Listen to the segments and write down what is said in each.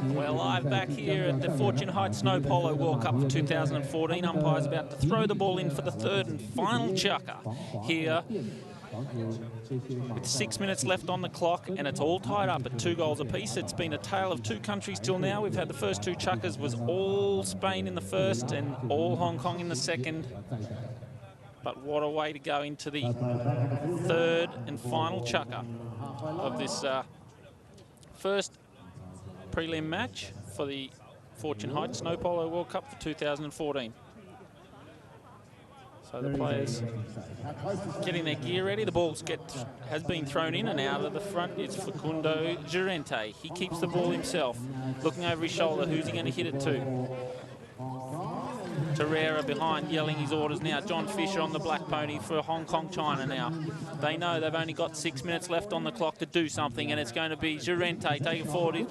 We're live back here at the Fortune Heights Snow Polo World Cup of 2014. Umpire's about to throw the ball in for the third and final chukka here with 6 minutes left on the clock, and it's all tied up at 2 goals apiece. It's been a tale of two countries till now. We've had the first two chukkas was all Spain in the first and all Hong Kong in the second. But what a way to go into the third and final chukka of this first prelim match for the Fortune Heights Snow Polo World Cup for 2014. So the players getting their gear ready. The ball has been thrown in, and out of the front is Facundo Llorente. He keeps the ball himself, looking over his shoulder. Who's he going to hit it to? Torreira behind, yelling his orders now. John Fisher on the black pony for Hong Kong, China now. They know they've only got 6 minutes left on the clock to do something, and it's going to be Llorente taking forward.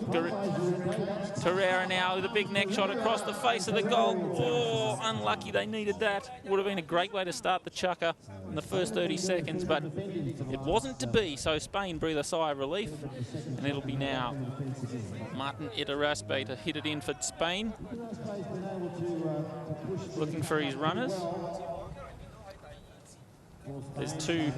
Torreira now with a big neck shot across the face of the goal. Oh, unlucky, they needed that. Would have been a great way to start the chukka in the first 30 seconds, but it wasn't to be, so Spain breathe a sigh of relief, and it'll be now Martin Iturraspe to hit it in for Spain. Looking for his runners. There's two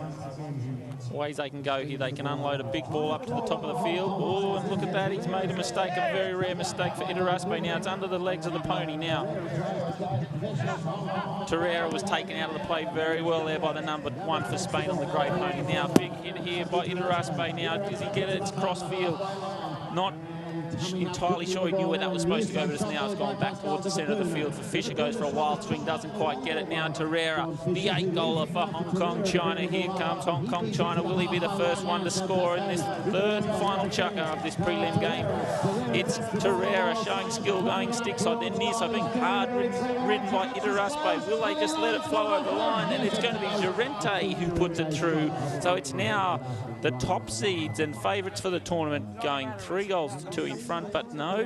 ways they can go here. They can unload a big ball up to the top of the field. Oh, and look at that. He's made a mistake, a very rare mistake for Iturraspe. Now it's under the legs of the pony now. Torreira was taken out of the play very well there by the number 1 for Spain on the grey pony. Now big hit here by Iturraspe. Now does he get it? It's cross field. Not entirely sure he knew where that was supposed to go, but now it's gone back towards the centre of the field for Fisher. Goes for a wild swing, doesn't quite get it. Now Torreira, the 8-goaler for Hong Kong, China. Here comes Hong Kong, China. Will he be the first one to score in this third and final chukka of this prelim game? It's Torreira showing skill, going stick side, then near side, being hard ridden by Iturraspe. Will they just let it flow over the line? And it's going to be Llorente who puts it through. So it's now the top seeds and favourites for the tournament going 3 goals to 2 in front, but no,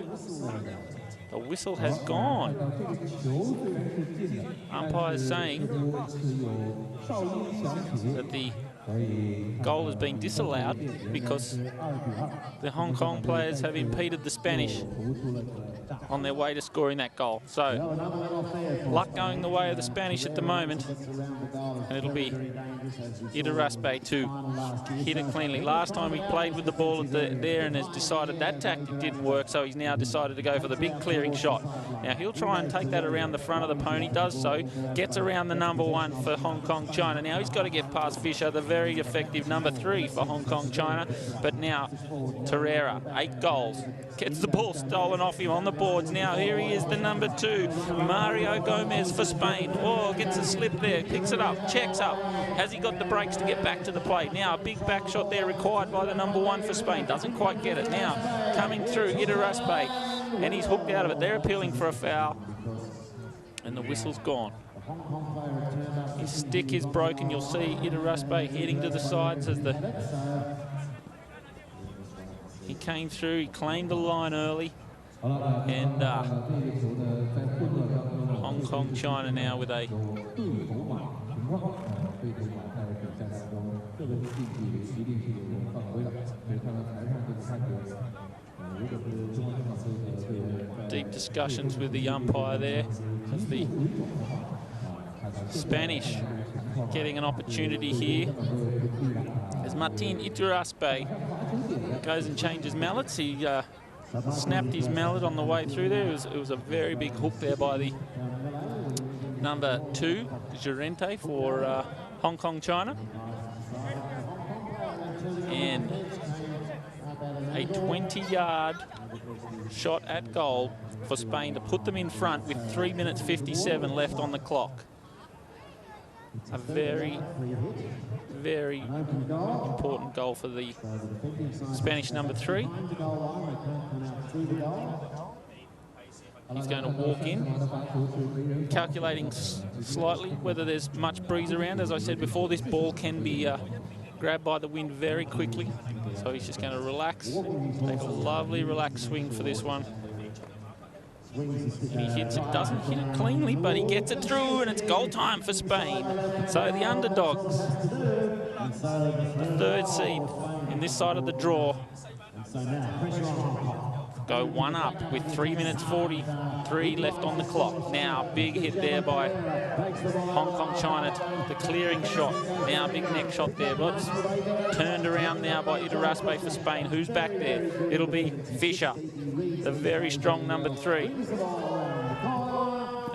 the whistle has gone. Umpire saying that the goal has been disallowed because the Hong Kong players have impeded the Spanish on their way to scoring that goal. So luck going the way of the Spanish at the moment, and it'll be Iturraspe to hit it cleanly. Last time he played with the ball at there and has decided that tactic didn't work, so he's now decided to go for the big clearing shot. Now he'll try and take that around the front of the pony, does so, gets around the number 1 for Hong Kong, China. Now he's got to get past Fisher, the very effective number 3 for Hong Kong, China. But now Torreira, 8 goals, gets the ball stolen off him on the boards. Now here he is, the number 2, Mario Gomez for Spain. Oh, gets a slip there, picks it up, checks up. Has he got the brakes to get back to the plate? Now a big back shot there required by the number 1 for Spain. Doesn't quite get it. Now coming through Iturraspe, and he's hooked out of it. They're appealing for a foul, and the whistle's gone. His stick is broken. You'll see Iturraspe heading to the sides as he came through. He claimed the line early, and Hong Kong, China now with a deep discussions with the umpire there as the Spanish getting an opportunity here as Martin Iturraspe goes and changes mallets. He snapped his mallet on the way through there. It was a very big hook there by the number 2, Llorente for Hong Kong, China. And a 20-yard shot at goal for Spain to put them in front with 3 minutes 57 left on the clock. A very, very important goal for the Spanish number 3. He's going to walk in, calculating slightly whether there's much breeze around. As I said before, this ball can be grabbed by the wind very quickly. So he's just going to relax, take a lovely relaxed swing for this one. And he hits it, doesn't hit it cleanly, but he gets it through, and it's goal time for Spain. So the underdogs, the 3rd seed in this side of the draw, go one up with 3 minutes 43 left on the clock. Now, big hit there by Hong Kong China, the clearing shot. Now, big neck shot there, but it's turned around now by Iturraspe for Spain. Who's back there? It'll be Fischer, the very strong number 3.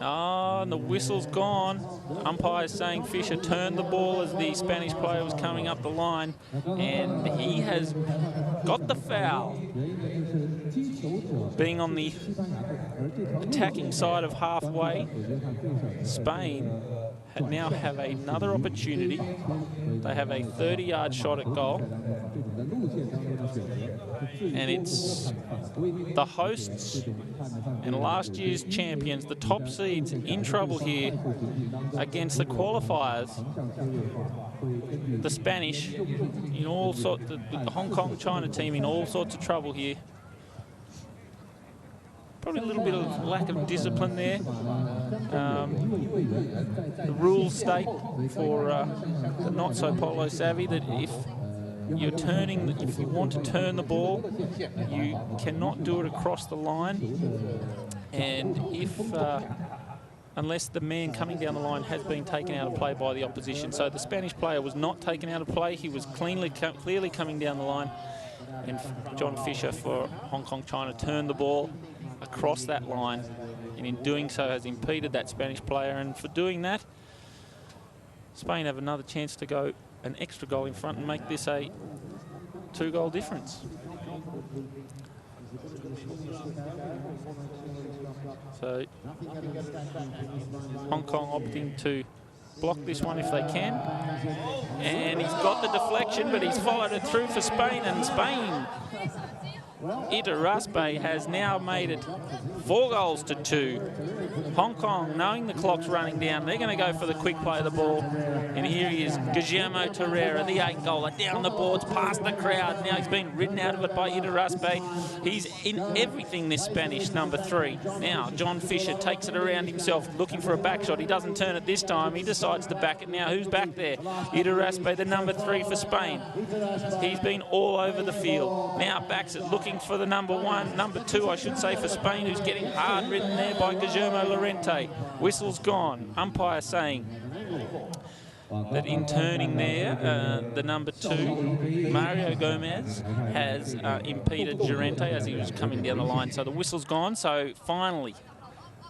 Oh, and the whistle's gone. Umpire's saying Fischer turned the ball as the Spanish player was coming up the line, and he has got the foul. Being on the attacking side of halfway, Spain now have another opportunity. They have a 30-yard shot at goal. And it's the hosts and last year's champions, the top seeds, in trouble here against the qualifiers. The Spanish in all sorts, the Hong Kong China team in all sorts of trouble here. Probably a little bit of lack of discipline there. The rules state for the not so polo savvy that if you want to turn the ball, you cannot do it across the line. And unless the man coming down the line has been taken out of play by the opposition. So the Spanish player was not taken out of play. He was clearly coming down the line. And John Fischer for Hong Kong China turned the ball across that line, and in doing so has impeded that Spanish player. And for doing that, Spain have another chance to go an extra goal in front and make this a 2-goal difference. So Hong Kong opting to block this one if they can. And he's got the deflection, but he's followed it through for Spain, and Spain, Iturraspe has now made it 4-2. Hong Kong, knowing the clock's running down, they're going to go for the quick play of the ball. And here he is, Guillermo Torreira, the 8-goaler, down the boards, past the crowd. Now he's been ridden out of it by Iturraspe. He's in everything, this Spanish number 3. Now John Fischer takes it around himself, looking for a back shot. He doesn't turn it this time. He decides to back it now. Who's back there? Iturraspe, the number 3 for Spain. He's been all over the field. Now backs it, looking for the number 2, I should say, for Spain, who's getting hard ridden there by Guillermo Lorente. Whistle's gone. Umpire saying that in turning there, the number 2, Mario Gomez, has impeded Llorente as he was coming down the line. So the whistle's gone. So finally,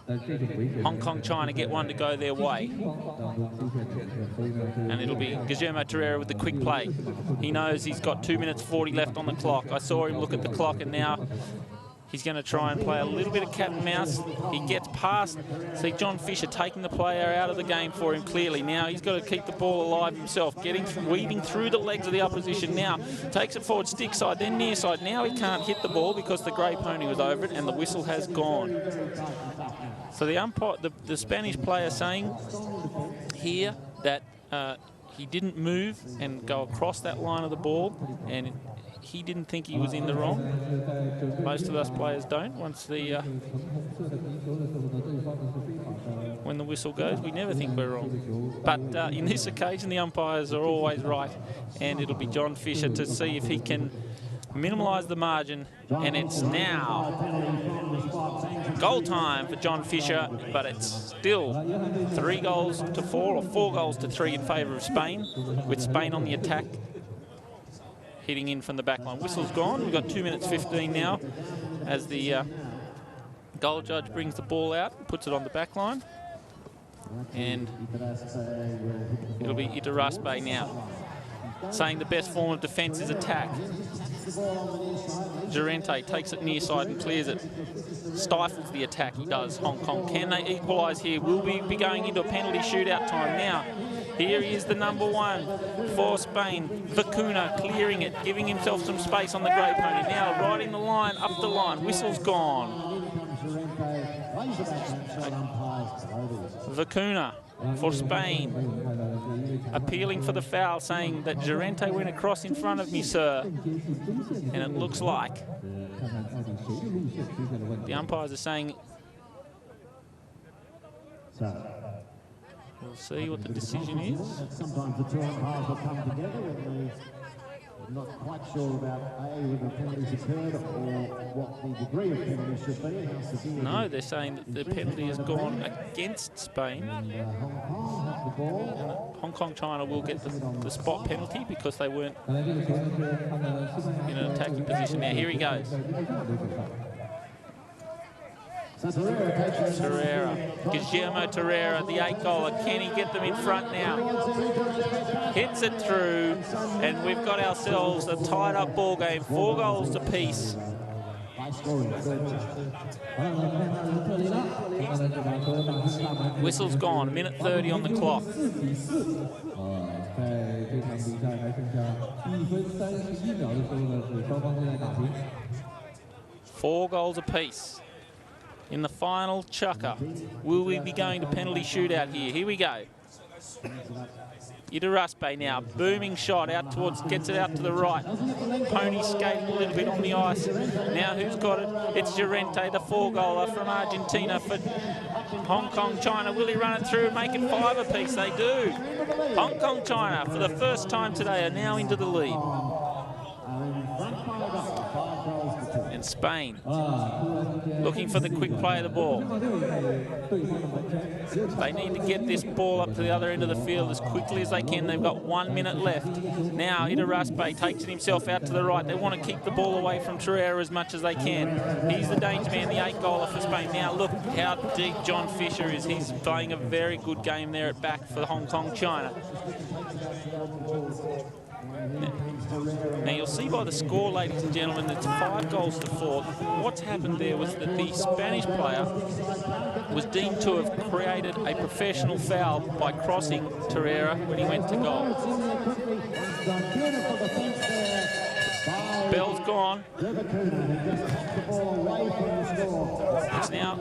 Hong Kong China get one to go their way. And it'll be Guillermo Torreira with the quick play. He knows he's got 2 minutes 40 left on the clock. I saw him look at the clock, and now he's going to try and play a little bit of cat and mouse. He gets past. See John Fischer taking the player out of the game for him clearly. Now he's got to keep the ball alive himself, weaving through the legs of the opposition. Now takes it forward, stick side, then near side. Now he can't hit the ball because the grey pony was over it, and the whistle has gone. So the umpire, the Spanish player saying here that he didn't move and go across that line of the ball, and he didn't think he was in the wrong. Most of us players don't. Once the when the whistle goes, we never think we're wrong. But in this occasion, the umpires are always right, and it'll be John Fischer to see if he can minimise the margin. And it's now goal time for John Fischer, but it's still 3-4 or 4-3 in favour of Spain, with Spain on the attack, hitting in from the back line. Whistle's gone. We've got 2 minutes 15 now as the goal judge brings the ball out and puts it on the back line. And it'll be Iturraspe now, saying the best form of defence is attack. Llorente takes it near side and clears it. Stifles the attack, he does, Hong Kong. Can they equalise here? Will we be going into a penalty shootout time now? Here he is, the number 1 for Spain. Vacuna clearing it, giving himself some space on the grey pony. Now riding the line, up the line. Whistle's gone. Vacuna for Spain, appealing for the foul, saying that Llorente went across in front of me, sir. And it looks like the umpires are saying, we'll see what the decision is. Sometimes the two umpires will come together Not quite sure about whether penalties occurred or what the degree of penalty should be and how severe. No, they're saying that the penalty has gone against Spain. Hong Kong have the ball. And Hong Kong China will get the spot penalty because they weren't in an attacking position. Now here he goes. Torreira, Guillermo Torreira, the 8-goaler. Can he get them in front now? Hits it through, and we've got ourselves a tied-up ball game, 4 goals apiece. Whistle's gone, minute 30 on the clock. 4 goals apiece. In the final Chukka, will we be going to penalty shootout here? Here we go. Idaraspe now, booming shot out towards, gets it out to the right. Pony skating a little bit on the ice. Now who's got it? It's Llorente, the 4-goaler from Argentina for Hong Kong China. Will he run it through and make it 5 apiece? They do. Hong Kong China, for the first time today, are now into the lead. And Spain looking for the quick play of the ball. They need to get this ball up to the other end of the field as quickly as they can. They've got 1 minute left. Now Idaraspe takes it himself out to the right. They want to keep the ball away from Torreira as much as they can. He's the danger man, the 8-goaler for Spain. Now look how deep John Fisher is. He's playing a very good game there at back for Hong Kong China. Now you'll see by the score, ladies and gentlemen, it's 5 goals to 4. What's happened there was that the Spanish player was deemed to have created a professional foul by crossing Torreira when he went to goal. Bell's gone. It's now.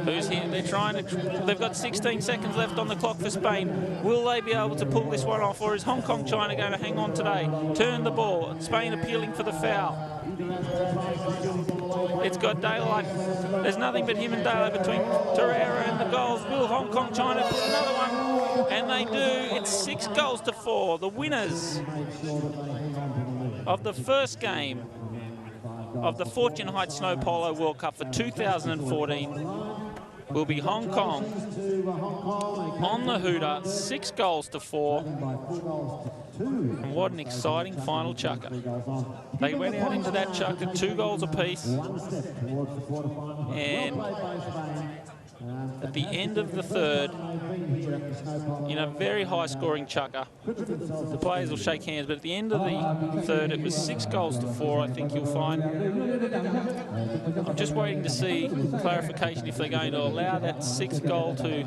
Who's here? They're trying to. They've got 16 seconds left on the clock for Spain. Will they be able to pull this one off, or is Hong Kong China going to hang on today? Turn the ball. Spain appealing for the foul. It's got daylight. There's nothing but him and daylight between Torreira and the goals. Will Hong Kong China put another one? And they do. It's 6 goals to 4. The winners of the first game of the Fortune Heights Snow Polo World Cup for 2014 will be Hong Kong on the hooter, 6 goals to 4. And what an exciting final Chukka. They went out into that Chukka 2 goals apiece. And at the end of the third, in a very high-scoring Chukka, the players will shake hands, but at the end of the third, it was 6 goals to 4, I think you'll find. I'm just waiting to see clarification if they're going to allow that 6th goal to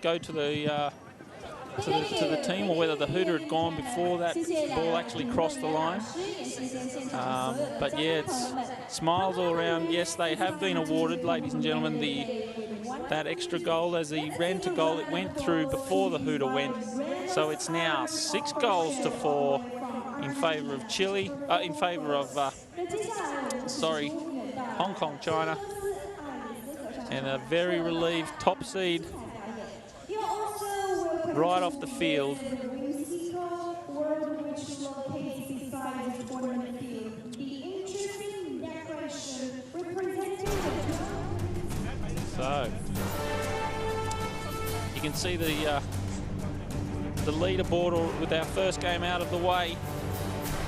go to the team, or whether the hooter had gone before that ball actually crossed the line. But yeah, it's smiles all around. Yes, they have been awarded, ladies and gentlemen, that extra goal. As he ran to goal, it went through before the hooter went. So it's now 6 goals to 4 in favour of Chile, in favour of, Hong Kong China. And a very relieved top seed right off the field. So you can see the leaderboard with our first game out of the way.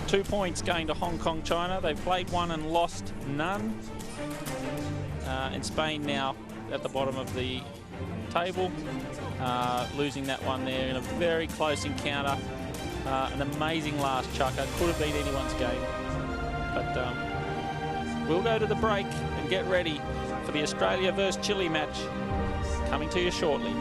2 points going to Hong Kong China. They've played 1 and lost none. And Spain now at the bottom of the table, losing that one there in a very close encounter. An amazing last Chukka. Could have been anyone's game. But we'll go to the break and get ready for the Australia versus Chile match, coming to you shortly.